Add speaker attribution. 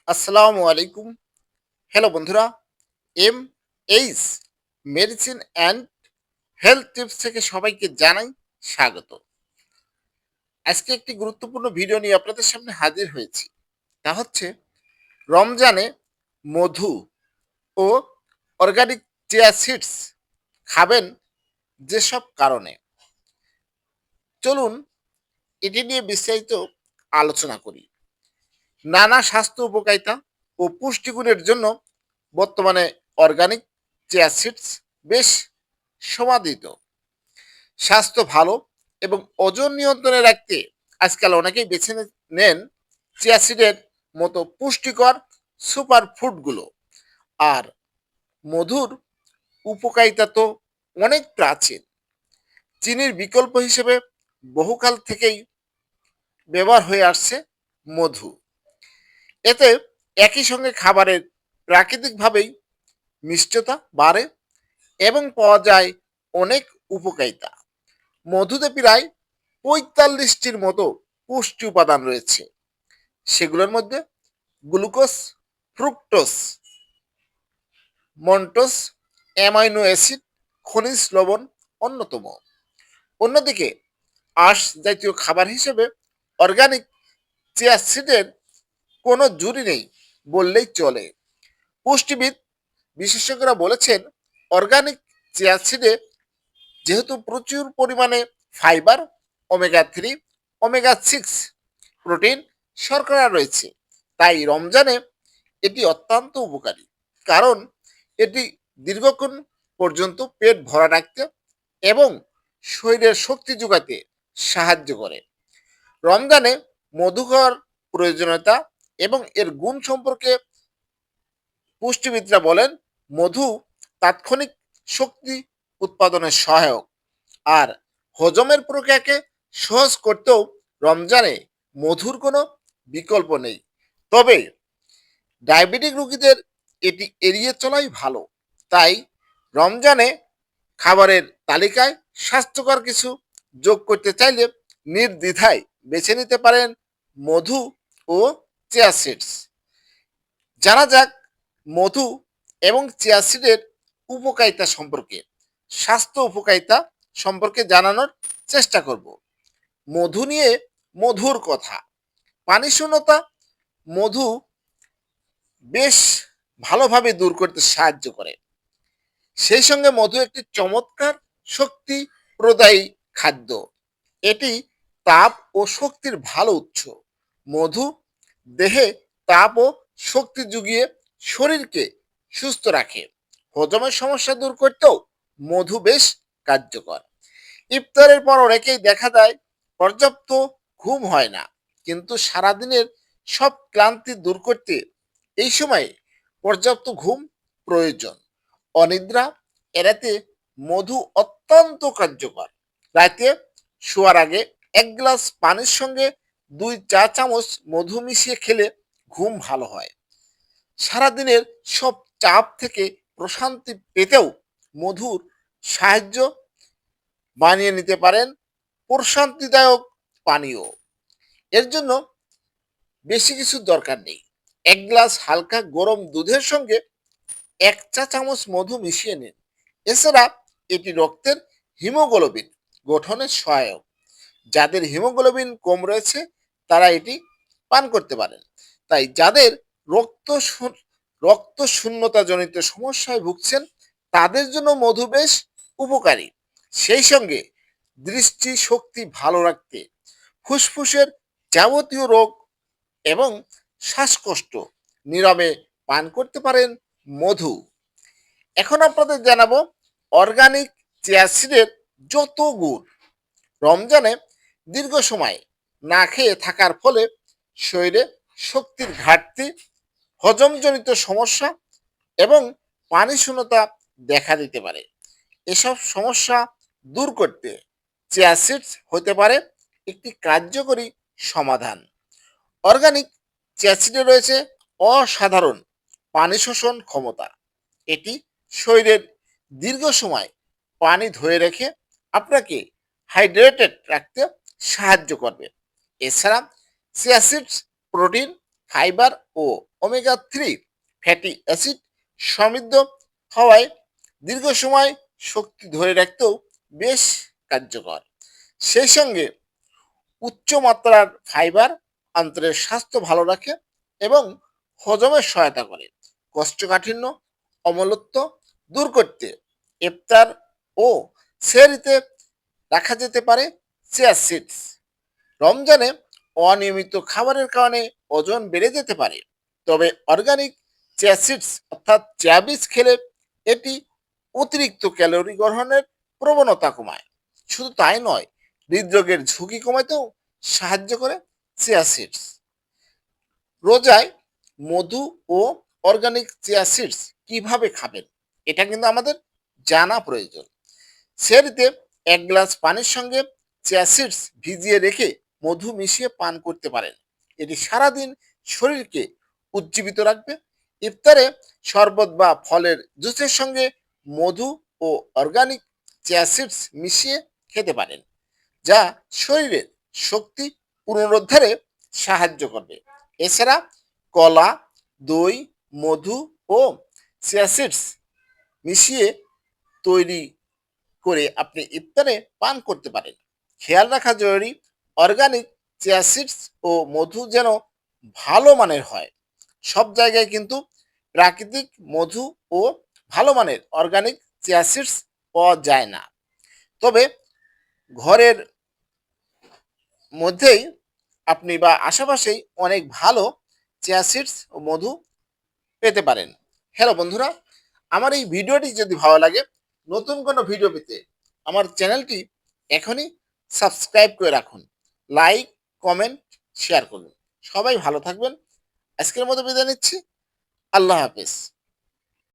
Speaker 1: আসসালামু আলাইকুম। হ্যালো বন্ধুরা, M H medicine and health tips থেকে সবাইকে জানাই স্বাগত। আজকে একটি গুরুত্বপূর্ণ ভিডিও নিয়ে আপনাদের সামনে হাজির হয়েছি। তা হচ্ছে রমজানে মধু ও অর্গানিক চিয়া সিডস খাবেন যেসব কারণে। চলুন এটি নিয়ে বিস্তারিত আলোচনা করি। নানা স্বাস্থ্য উপকারিতা ও পুষ্টিগুণের জন্য বর্তমানে অর্গানিক চিয়া সিডস বেশ সমাদৃত। স্বাস্থ্য ভালো এবং ওজন নিয়ন্ত্রণে রাখতে আজকাল অনেকেই বেছে নেন চিয়া সিডের মতো পুষ্টিকর সুপার ফুডগুলো। আর মধুর উপকারিতা তো অনেক প্রাচীন। চিনির বিকল্প হিসেবে বহুকাল থেকেই ব্যবহার হয়ে আসছে মধু। এতে একই সঙ্গে খাবারের প্রাকৃতিকভাবেই মিষ্টতা বাড়ে এবং পাওয়া যায় অনেক উপকারিতা। মধুতে প্রায় ৪৫টির মতো পুষ্টি উপাদান রয়েছে। সেগুলোর মধ্যে গ্লুকোজ, ফ্রুক্টোজ, মন্টোজ, অ্যামাইনো অ্যাসিড, খনিজ লবণ অন্যতম। অন্যদিকে আঁশ জাতীয় খাবার হিসেবে অর্গানিক চিয়া সিডের কোনো জুড়ি নেই বললেই চলে। পুষ্টিবিদ বিশেষজ্ঞরা বলেছেন অর্গানিক চিয়া সিডে যেহেতু প্রচুর পরিমাণে ফাইবার, ওমেগা 3, ওমেগা 6, প্রোটিন, শর্করা রয়েছে, তাই রমজানে এটি অত্যন্ত উপকারী। কারণ এটি দীর্ঘক্ষণ পর্যন্ত পেট ভরা রাখতে এবং শরীরের শক্তি যোগাতে সাহায্য করে। রমজানে মধু খাওয়ার প্রয়োজনীয়তা এবং এর গুণ সম্পর্কে পুষ্টিবিদরা বলেন মধু তাৎক্ষণিক শক্তি উৎপাদনে সহায়ক, আর হজমের প্রক্রিয়াকে সহজ করতেও রমজানে মধুর কোনো বিকল্প নেই। তবে ডায়াবেটিক রোগীদের এটি এড়িয়ে চলাই ভালো। তাই রমজানে খাবারের তালিকায় স্বাস্থ্যকর কিছু যোগ করতে চাইলে নির্দ্বিধায় বেছে নিতে পারেন মধু ও চিয়া সিডস। জানা যাক মধু এবং চিয়া সিডের উপকারিতা সম্পর্কে। স্বাস্থ্য উপকারিতা সম্পর্কে জানানোর চেষ্টা করব। মধু নিয়ে মধুর কথা। পানি শূন্যতা মধু বেশ ভালোভাবে দূর করতে সাহায্য করে। সেই সঙ্গে মধু একটি চমৎকার শক্তি প্রদায়ী খাদ্য। এটি তাপ ও শক্তির ভালো উৎস। মধু দেহে তাপ ও শক্তি জুগিয়ে শরীরকে সুস্থ রাখে। হজমের সমস্যা দূর করতেও মধু বেশ কার্যকর। ইফতারের পর অনেকেই দেখা যায় পর্যাপ্ত ঘুম হয় না, কিন্তু সারাদিনের সব ক্লান্তি দূর করতে এই সময়ে পর্যাপ্ত ঘুম প্রয়োজন। অনিদ্রা এড়াতে মধু অত্যন্ত কার্যকর। রাতে শোয়ার আগে ১ গ্লাস পানির সঙ্গে ২ চা চামচ মধু মিশিয়ে খেলে ঘুম ভালো হয়। সারাদিনের সব চাপ থেকে প্রশান্তি পেতেও মধুর সাহায্য বানিয়ে নিতে পারেন প্রশান্তিদায়ক পানীয়। এর জন্য বেশি কিছু দরকার নেই। ১ গ্লাস হালকা গরম দুধের সঙ্গে ১ চা চামচ মধু মিশিয়ে নিন। এছাড়া এটি রক্তের হিমোগ্লোবিন গঠনে সহায়ক। যাদের হিমোগ্লোবিন কম রয়েছে তারা এটি পান করতে পারেন। তাই যাদের রক্ত শূন্যতাজনিত সমস্যায় ভুগছেন তাদের জন্য মধু বেশ উপকারী। সেই সঙ্গে দৃষ্টি শক্তি ভালো রাখতে, ফুসফুসের যাবতীয় রোগ এবং শ্বাসকষ্ট নীরবে পান করতে পারেন মধু। এখন আপনাদের জানাবো অর্গানিক চিয়া সিডের যত গুণ। রমজানে দীর্ঘ সময় না খেয়ে থাকার ফলে শরীরে শক্তির ঘাটতি, হজমজনিত সমস্যা এবং পানি শূন্যতা দেখা দিতে পারে। এসব সমস্যা দূর করতে চিয়া সিডস হতে পারে একটি কার্যকরী সমাধান। অর্গানিক চিয়া সিডে রয়েছে অসাধারণ পানি শোষণ ক্ষমতা। এটি শরীরের দীর্ঘ সময় পানি ধরে রেখে আপনাকে হাইড্রেটেড রাখতে সাহায্য করবে। এছাড়া চিয়া সিডস প্রোটিন ফাইবার ও ওমেগা 3 ফ্যাটি অ্যাসিড সমৃদ্ধ হওয়ায় দীর্ঘ সময় শক্তি ধরে রাখতেও বেশ কার্যকর। সেই সঙ্গে উচ্চ মাত্রার ফাইবার অন্ত্রের স্বাস্থ্য ভালো রাখে এবং হজমের সহায়তা করে। কোষ্ঠকাঠিন্য, অম্লত্ব দূর করতে ইফতার ও সেহরিতে রাখা যেতে পারে চিয়া সিডস। রমজানে অনিয়মিত খাবারের কারণে ওজন বেড়ে যেতে পারে, তবে অর্গানিক চিয়া সিডস অর্থাৎ চিয়া বীজ খেলে এটি অতিরিক্ত ক্যালোরি গ্রহণের প্রবণতা কমায়। শুধু তাই নয়, হৃদরোগের ঝুঁকি কমাতেও সাহায্য করে চিয়া সিডস। রোজায় মধু ও অর্গানিক চিয়া সিডস কিভাবে খাবেন, এটা কিন্তু আমাদের জানা প্রয়োজন। সেরিতে 1 গ্লাস পানির সঙ্গে চিয়া সিডস ভিজিয়ে রেখে মধু মিশিয়ে পান করতে পারেন। এটি সারাদিন শরীরকে উজ্জীবিত রাখবে। ইফতারে শরবত বা ফলের জুসের সঙ্গে মধু ও অর্গানিক চিয়া সিডস মিশিয়ে খেতে পারেন, যা শরীরের শক্তি পুনরুদ্ধারে সাহায্য করবে। এছাড়া কলা, দই, মধু ও চিয়া সিডস মিশিয়ে তৈরি করে আপনি ইফতারে পান করতে পারেন। খেয়াল রাখা জরুরি, অর্গানিক চিয়া সিডস ও মধু যেন ভালো মানের হয়। সব জায়গায় কিন্তু প্রাকৃতিক মধু ও ভালো মানের অর্গানিক চিয়া সিডস পাওয়া যায় না। তবে ঘরের মধ্যেই আপনি বা আশেপাশেই অনেক ভালো চিয়া সিডস ও মধু পেতে পারেন। হ্যালো বন্ধুরা, আমার এই ভিডিওটি যদি ভালো লাগে, নতুন কোনো ভিডিও পেতে আমার চ্যানেলটি এখনই সাবস্ক্রাইব করে রাখুন। লাইক, কমেন্ট, শেয়ার করুন। সবাই ভালো থাকবেন। আজকের মতো বিদায় নিচ্ছি। আল্লাহ হাফেজ।